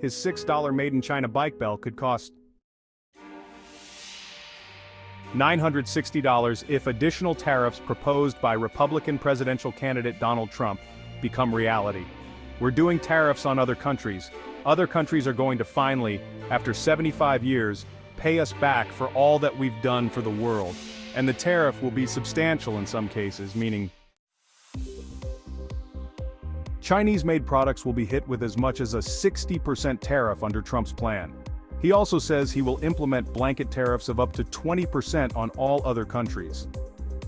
his $6 made-in-China bike bell could cost $960 if additional tariffs proposed by Republican presidential candidate Donald Trump become reality. We're doing tariffs on other countries. Other countries are going to finally, after 75 years, pay us back for all that we've done for the world. And the tariff will be substantial in some cases, meaning Chinese-made products will be hit with as much as a 60% tariff under Trump's plan. He also says he will implement blanket tariffs of up to 20% on all other countries.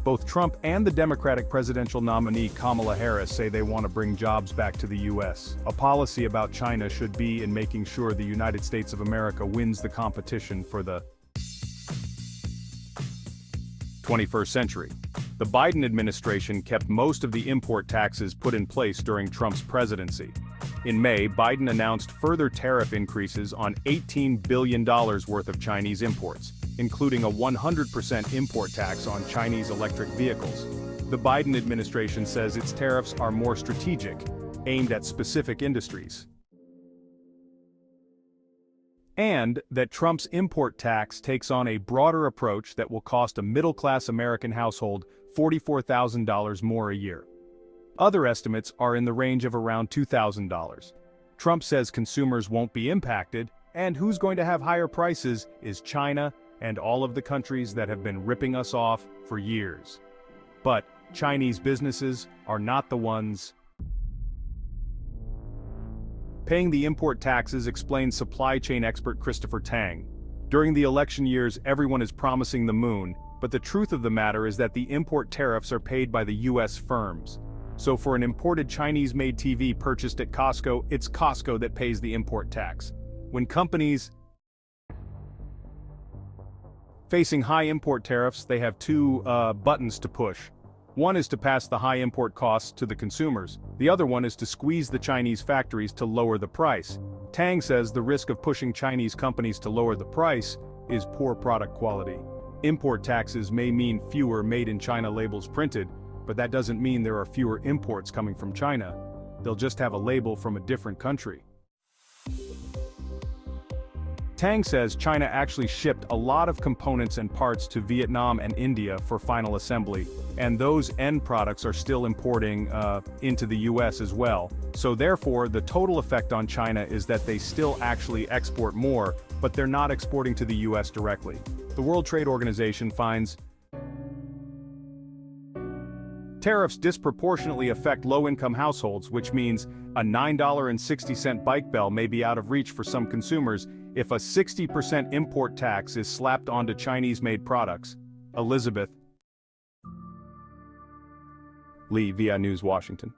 Both Trump and the Democratic presidential nominee Kamala Harris say they want to bring jobs back to the U.S. A policy about China should be in making sure the United States of America wins the competition for the 21st century. The Biden administration kept most of the import taxes put in place during Trump's presidency. In May, Biden announced further tariff increases on $18 billion worth of Chinese imports, including a 100% import tax on Chinese electric vehicles. The Biden administration says its tariffs are more strategic, aimed at specific industries, and that Trump's import tax takes on a broader approach that will cost a middle-class American household $44,000 more a year. Other estimates are in the range of around $2,000. Trump says consumers won't be impacted, and who's going to have higher prices is China and all of the countries that have been ripping us off for years. But Chinese businesses are not the ones paying the import taxes, explains supply chain expert Christopher Tang. During the election years, everyone is promising the moon, but the truth of the matter is that the import tariffs are paid by the U.S. firms. So for an imported Chinese-made TV purchased at Costco, it's Costco that pays the import tax. When companies facing high import tariffs, they have two buttons to push. One is to pass the high import costs to the consumers. The other one is to squeeze the Chinese factories to lower the price. Tang says the risk of pushing Chinese companies to lower the price is poor product quality. Import taxes may mean fewer made-in-China labels printed, but that doesn't mean there are fewer imports coming from China. They'll just have a label from a different country. Tang says China actually shipped a lot of components and parts to Vietnam and India for final assembly, and those end products are still importing into the US as well. So therefore, the total effect on China is that they still actually export more, but they're not exporting to the US directly. The World Trade Organization finds tariffs disproportionately affect low-income households, which means a $9.60 bike bell may be out of reach for some consumers if a 60% import tax is slapped onto Chinese-made products. Elizabeth Lee, VI News, Washington.